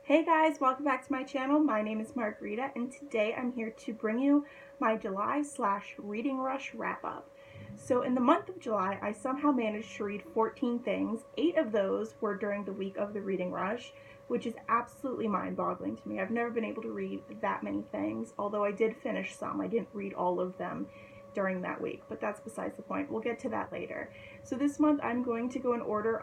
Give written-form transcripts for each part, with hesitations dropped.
Hey guys, welcome back to my channel. My name is Margarita and today I'm here to bring you my July/Reading Rush wrap up. So in the month of July, I somehow managed to read 14 things. 8 of those were during the week of the Reading Rush, which is absolutely mind-boggling to me. I've never been able to read that many things, although I did finish some. I didn't read all of them during that week, but that's besides the point. We'll get to that later. So this month I'm going to go in order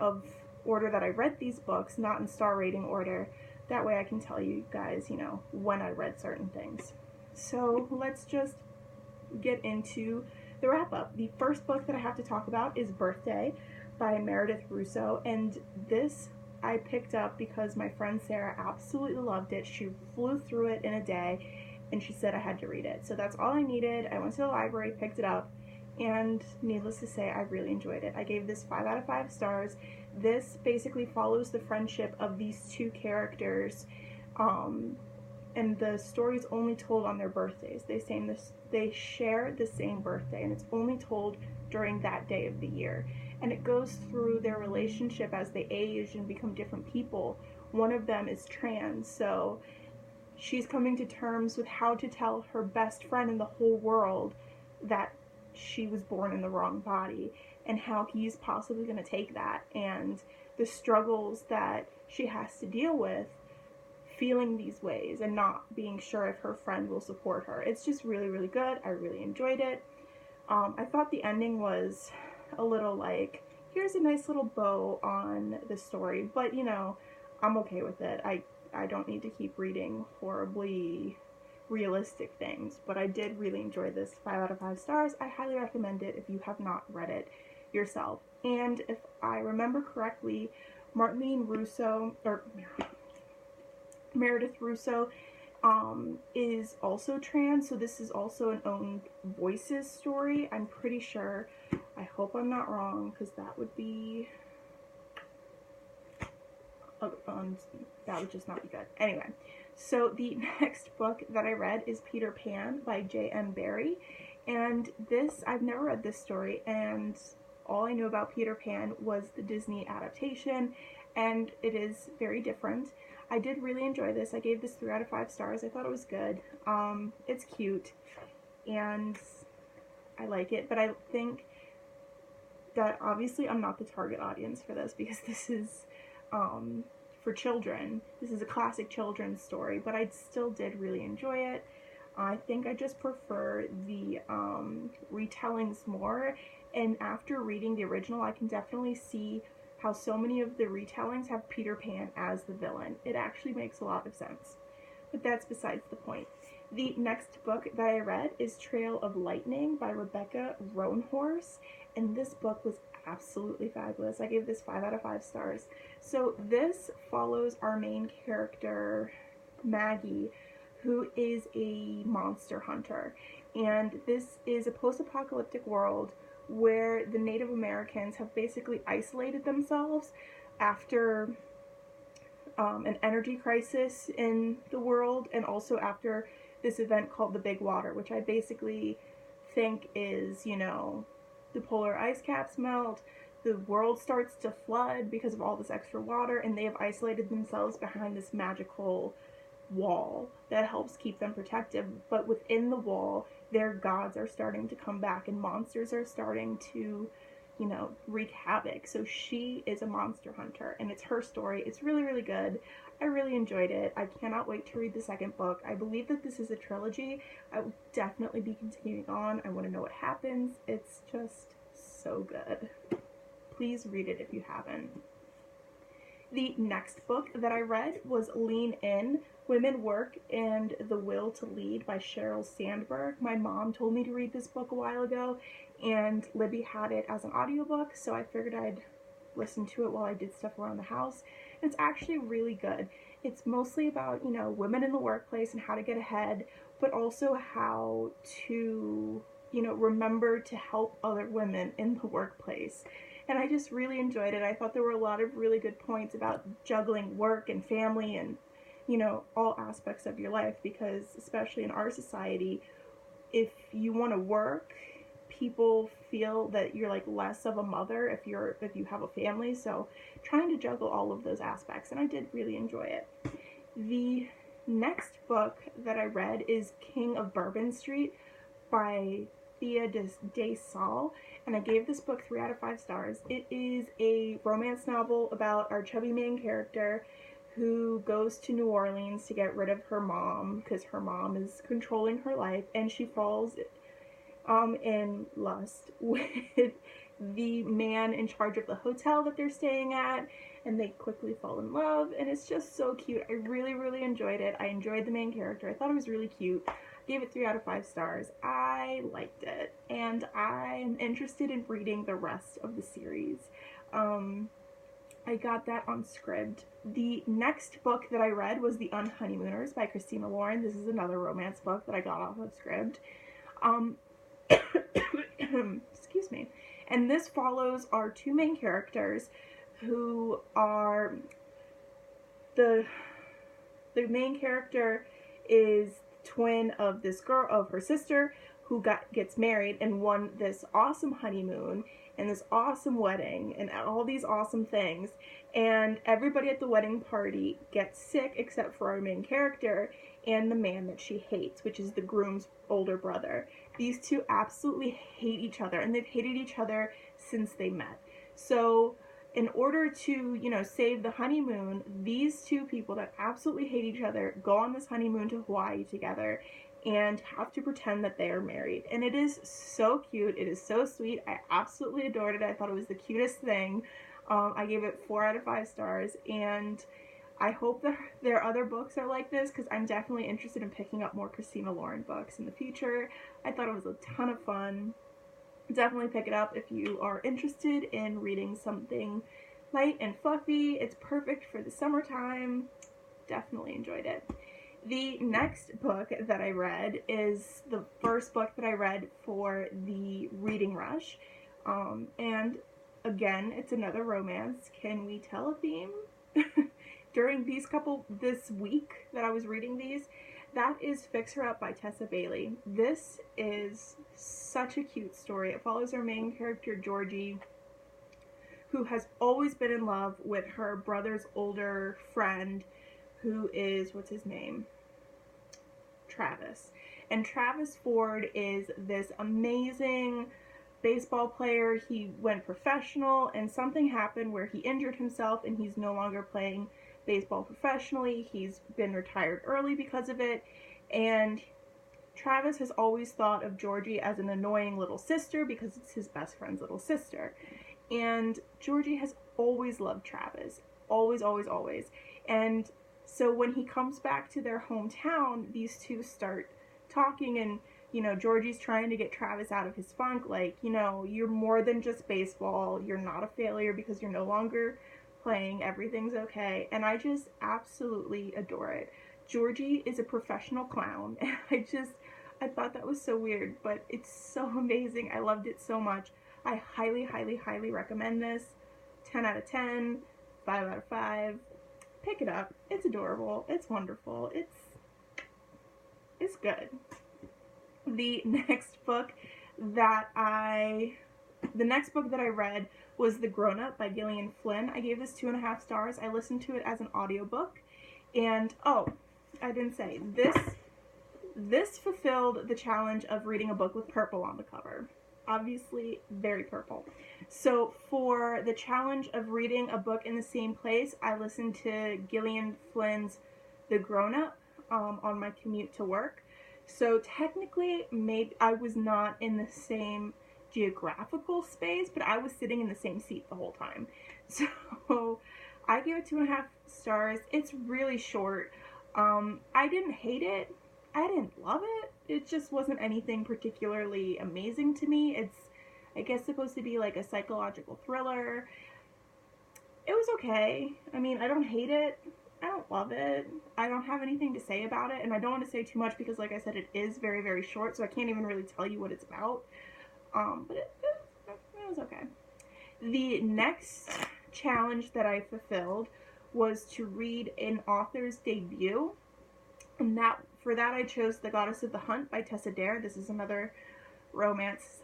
that I read these books, not in star rating order. That way I can tell you guys, when I read certain things. So let's just get into the wrap up. The first book that I have to talk about is Birthday by Meredith Russo, and this I picked up because my friend Sarah absolutely loved it. She flew through it in a day and she said I had to read it. So that's all I needed. I went to the library, picked it up, and needless to say, I really enjoyed it. I gave this 5 out of 5 stars. This basically follows the friendship of these two characters, and the story is only told on their birthdays. They share the same birthday, and it's only told during that day of the year. And it goes through their relationship as they age and become different people. One of them is trans, so she's coming to terms with how to tell her best friend in the whole world that she was born in the wrong body and how he's possibly going to take that, and the struggles that she has to deal with feeling these ways and not being sure if her friend will support her. It's just really, really good. I really enjoyed it. I thought the ending was a little like, here's a nice little bow on the story, but I'm okay with it. I don't need to keep reading horribly realistic things, but I did really enjoy this. 5 out of 5 stars. I highly recommend it if you have not read it yourself. And if I remember correctly, Meredith Russo is also trans, so this is also an Own Voices story. I'm pretty sure. I hope I'm not wrong, because that would be that would just not be good. Anyway, so the next book that I read is Peter Pan by J.M. Barrie, and I've never read this story, and all I knew about Peter Pan was the Disney adaptation, and it is very different. I did really enjoy this. I gave this 3 out of 5 stars. I thought it was good. It's cute, and I like it, but I think that obviously I'm not the target audience for this, because this is for children. This is a classic children's story, but I still did really enjoy it. I think I just prefer the retellings more, and after reading the original, I can definitely see how so many of the retellings have Peter Pan as the villain. It actually makes a lot of sense, but that's besides the point. The next book that I read is Trail of Lightning by Rebecca Roanhorse, and this book was absolutely fabulous. I gave this 5 out of 5 stars. So this follows our main character, Maggie, who is a monster hunter, and this is a post-apocalyptic world where the Native Americans have basically isolated themselves after an energy crisis in the world, and also after this event called the Big Water, which I basically think is, the polar ice caps melt, the world starts to flood because of all this extra water, and they have isolated themselves behind this magical wall that helps keep them protected. But within the wall, their gods are starting to come back, and monsters are starting to, wreak havoc. So she is a monster hunter, and it's her story. It's really, really good. I really enjoyed it. I cannot wait to read the second book. I believe that this is a trilogy. I will definitely be continuing on. I want to know what happens. It's just so good. Please read it if you haven't. The next book that I read was Lean In, Women Work and the Will to Lead by Sheryl Sandberg. My mom told me to read this book a while ago, and Libby had it as an audiobook, so I figured I'd listen to it while I did stuff around the house. It's actually really good. It's mostly about, women in the workplace and how to get ahead, but also how to, remember to help other women in the workplace. And I just really enjoyed it. I thought there were a lot of really good points about juggling work and family and, all aspects of your life, because especially in our society, if you want to work, people feel that you're like less of a mother if you have a family. So trying to juggle all of those aspects, and I did really enjoy it. The next book that I read is King of Bourbon Street by Thea de Salle, and I gave this book 3 out of 5 stars. It is a romance novel about our chubby main character who goes to New Orleans to get rid of her mom because her mom is controlling her life, and she falls in lust with the man in charge of the hotel that they're staying at, and they quickly fall in love, and it's just so cute. I really, really enjoyed it. I enjoyed the main character. I thought it was really cute. Gave it 3 out of 5 stars. I liked it, and I'm interested in reading the rest of the series. I got that on Scribd. The next book that I read was The Unhoneymooners by Christina Lauren. This is another romance book that I got off of Scribd. Excuse me. And this follows our 2 main characters who are the main character is twin of this girl, of her sister, who gets married and won this awesome honeymoon and this awesome wedding and all these awesome things, and everybody at the wedding party gets sick except for our main character and the man that she hates, which is the groom's older brother. These two absolutely hate each other, and they've hated each other since they met. So in order to, save the honeymoon, these 2 people that absolutely hate each other go on this honeymoon to Hawaii together and have to pretend that they are married. And it is so cute. It is so sweet. I absolutely adored it. I thought it was the cutest thing. I gave it 4 out of 5 stars, and I hope that their other books are like this, because I'm definitely interested in picking up more Christina Lauren books in the future. I thought it was a ton of fun. Definitely pick it up if you are interested in reading something light and fluffy. It's perfect for the summertime. Definitely enjoyed it. The next book that I read is the first book that I read for the reading rush. And again, it's another romance. Can we tell a theme? During this week that I was reading these, that is Fix Her Up by Tessa Bailey. This is such a cute story. It follows our main character, Georgie, who has always been in love with her brother's older friend, who is, what's his name? Travis. And Travis Ford is this amazing baseball player. He went professional, and something happened where he injured himself, and he's no longer playing baseball professionally. He's been retired early because of it, and Travis has always thought of Georgie as an annoying little sister because it's his best friend's little sister. And Georgie has always loved Travis. Always, always, always. And so when he comes back to their hometown, these 2 start talking, and Georgie's trying to get Travis out of his funk, like, you're more than just baseball. You're not a failure because you're no longer playing. Everything's okay. And I just absolutely adore it. Georgie is a professional clown, and I thought that was so weird, but it's so amazing. I loved it so much. I highly, highly, highly recommend this. 10 out of 10, 5 out of 5. Pick it up. It's adorable. It's wonderful. It's good. The next book that I read was The Grown Up by Gillian Flynn. I gave this 2.5 stars. I listened to it as an audiobook. And, I didn't say, this fulfilled the challenge of reading a book with purple on the cover. Obviously, very purple. So for the challenge of reading a book in the same place, I listened to Gillian Flynn's The Grown Up on my commute to work. So technically, maybe I was not in the same geographical space, but I was sitting in the same seat the whole time. So I gave it 2.5 stars. It's really short. I didn't hate it. I didn't love it. It just wasn't anything particularly amazing to me. It's, I guess, supposed to be like a psychological thriller. It was okay. I mean, I don't hate it. I don't love it. I don't have anything to say about it, and I don't want to say too much because, like I said, it is very, very short, so I can't even really tell you what it's about. But it was okay. The next challenge that I fulfilled was to read an author's debut, and for that I chose The Goddess of the Hunt by Tessa Dare. This is another romance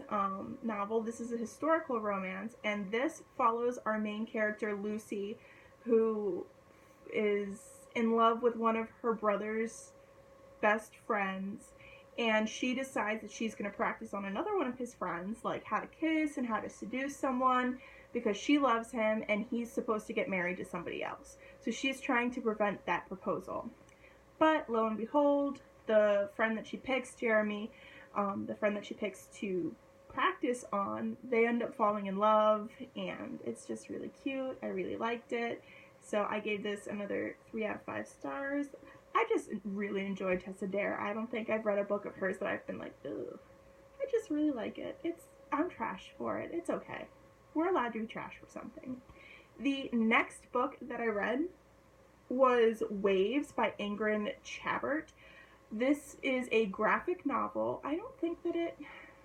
novel. This is a historical romance, and this follows our main character Lucy, who is in love with one of her brother's best friends, and she decides that she's going to practice on another one of his friends, like how to kiss and how to seduce someone, because she loves him and he's supposed to get married to somebody else. So she's trying to prevent that proposal. But lo and behold, the friend that she picks, Jeremy, the friend that she picks to practice on, they end up falling in love, and it's just really cute. I really liked it. So I gave this another 3 out of 5 stars. I just really enjoyed Tessa Dare. I don't think I've read a book of hers that I've been like, ugh. I just really like it. I'm trash for it. It's okay. We're allowed to be trash for something. The next book that I read was Waves by Ingrid Chabert. This is a graphic novel. I don't think that it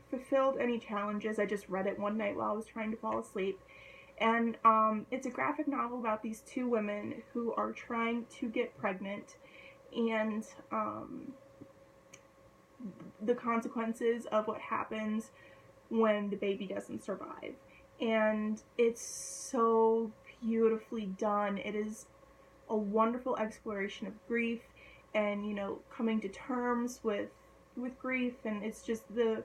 fulfilled any challenges. I just read it one night while I was trying to fall asleep. And it's a graphic novel about these two women who are trying to get pregnant, and the consequences of what happens when the baby doesn't survive. And it's so beautifully done. It is a wonderful exploration of grief and, you know, coming to terms with grief. And it's just the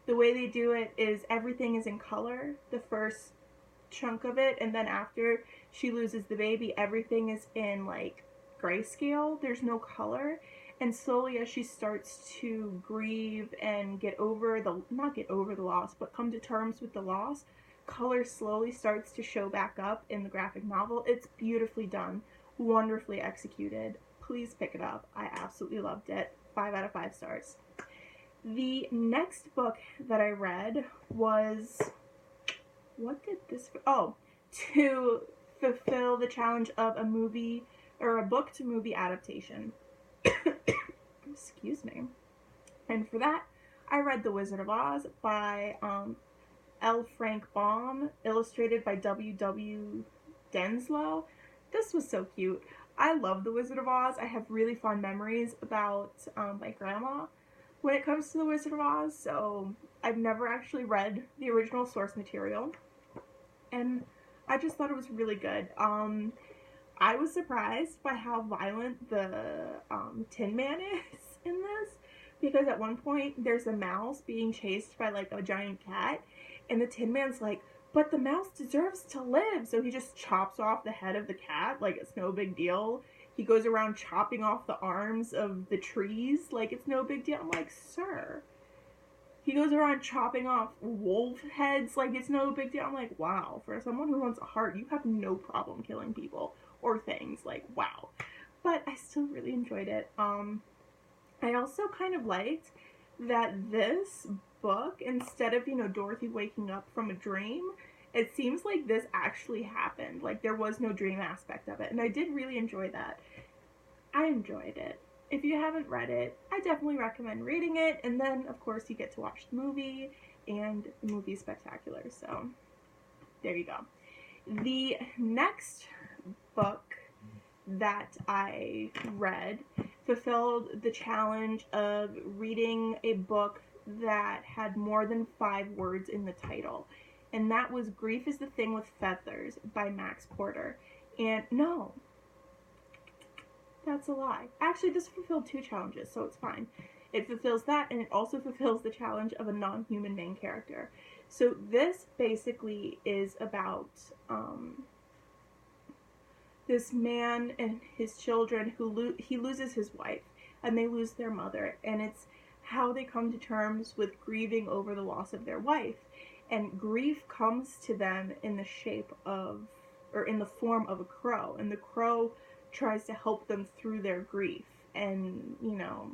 way they do it is everything is in color, the first chunk of it, and then after she loses the baby, everything is in like grayscale. There's no color. And slowly as she starts to grieve and not get over the loss, but come to terms with the loss, color slowly starts to show back up in the graphic novel. It's beautifully done, wonderfully executed. Please pick it up. I absolutely loved it. 5 out of 5 stars. The next book that I read was, to fulfill the challenge of a movie or a book to movie adaptation. Excuse me. And for that, I read The Wizard of Oz by L. Frank Baum, illustrated by W.W. Denslow. This was so cute. I love The Wizard of Oz. I have really fond memories about my grandma when it comes to The Wizard of Oz, so I've never actually read the original source material, and I just thought it was really good. I was surprised by how violent the Tin Man is in this, because at one point there's a mouse being chased by like a giant cat, and the Tin Man's like, but the mouse deserves to live, so he just chops off the head of the cat like it's no big deal. He goes around chopping off the arms of the trees like it's no big deal. I'm like, sir. He goes around chopping off wolf heads like it's no big deal. I'm like, wow, for someone who wants a heart, you have no problem killing people or things. Like, wow. But I still really enjoyed it. I also kind of liked that this book, instead of, you know, Dorothy waking up from a dream, it seems like this actually happened. Like, there was no dream aspect of it. And I did really enjoy that. I enjoyed it. If you haven't read it, I definitely recommend reading it. And then, of course, you get to watch the movie. And the movie is spectacular. So, there you go. The next book that I read fulfilled the challenge of reading a book that had more than 5 words in the title. And that was Grief is the Thing with Feathers by Max Porter. And no, that's a lie. Actually, this fulfilled 2 challenges, so it's fine. It fulfills that, and it also fulfills the challenge of a non-human main character. So this basically is about this man and his children who he loses his wife, and they lose their mother, and it's how they come to terms with grieving over the loss of their wife. And grief comes to them in the shape of, or in the form of a crow, and the crow tries to help them through their grief and, you know,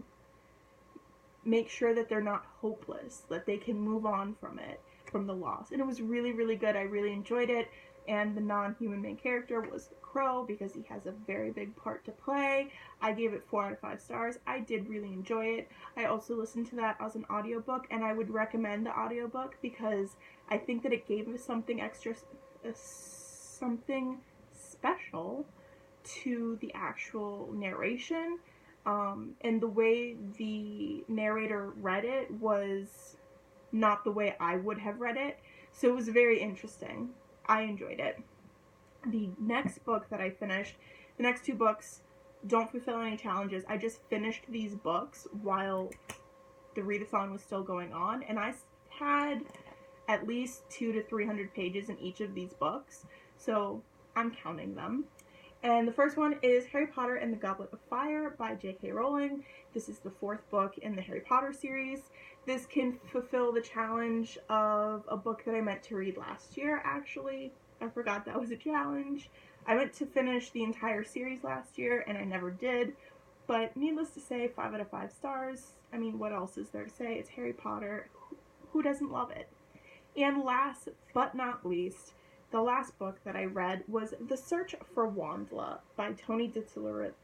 make sure that they're not hopeless, that they can move on from it, from the loss. And it was really, really good. I really enjoyed it. And the non-human main character was the crow, because he has a very big part to play. I gave it 4 out of 5 stars. I did really enjoy it. I also listened to that as an audiobook, and I would recommend the audiobook because I think that it gave us something extra, something special to the actual narration. And the way the narrator read it was not the way I would have read it. So it was very interesting. I enjoyed it. The next book that I finished, the next 2 books don't fulfill any challenges. I just finished these books while the readathon was still going on, and I had at least 200 to 300 pages in each of these books, so I'm counting them. And the first one is Harry Potter and the Goblet of Fire by J.K. Rowling. This is the 4th book in the Harry Potter series. This can fulfill the challenge of a book that I meant to read last year, actually. I forgot that was a challenge. I meant to finish the entire series last year, and I never did. But needless to say, 5 out of 5 stars. I mean, what else is there to say? It's Harry Potter. Who doesn't love it? And last but not least, the last book that I read was The Search for Wandla by Tony DiTerlizzi.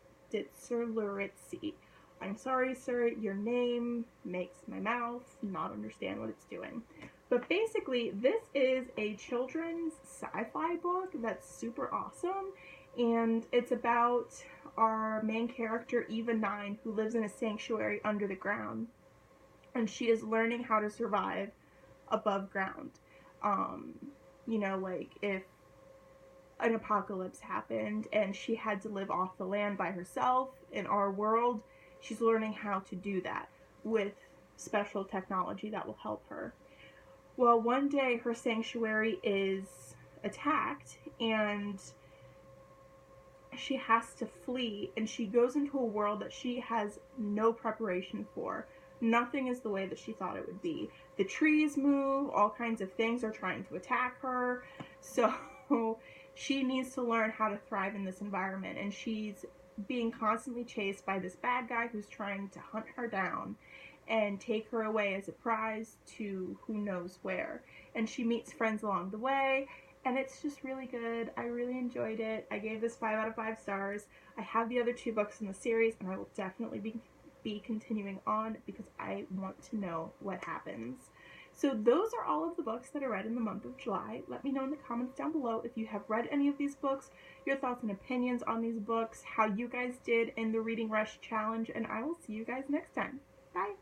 I'm sorry, sir, your name makes my mouth not understand what it's doing. But basically, this is a children's sci-fi book that's super awesome, and it's about our main character, Eva 9, who lives in a sanctuary under the ground, and she is learning how to survive above ground. You know, like if an apocalypse happened and she had to live off the land by herself in our world, she's learning how to do that with special technology that will help her. Well, one day her sanctuary is attacked and she has to flee, and she goes into a world that she has no preparation for. Nothing is the way that she thought it would be. The trees move, all kinds of things are trying to attack her, so she needs to learn how to thrive in this environment, and she's being constantly chased by this bad guy who's trying to hunt her down and take her away as a prize to who knows where. And she meets friends along the way, and it's just really good. I really enjoyed it. I gave this 5 out of 5 stars. I have the other 2 books in the series, and I will definitely be continuing on because I want to know what happens. So those are all of the books that I read in the month of July. Let me know in the comments down below if you have read any of these books, your thoughts and opinions on these books, how you guys did in the Reading Rush Challenge, and I will see you guys next time. Bye!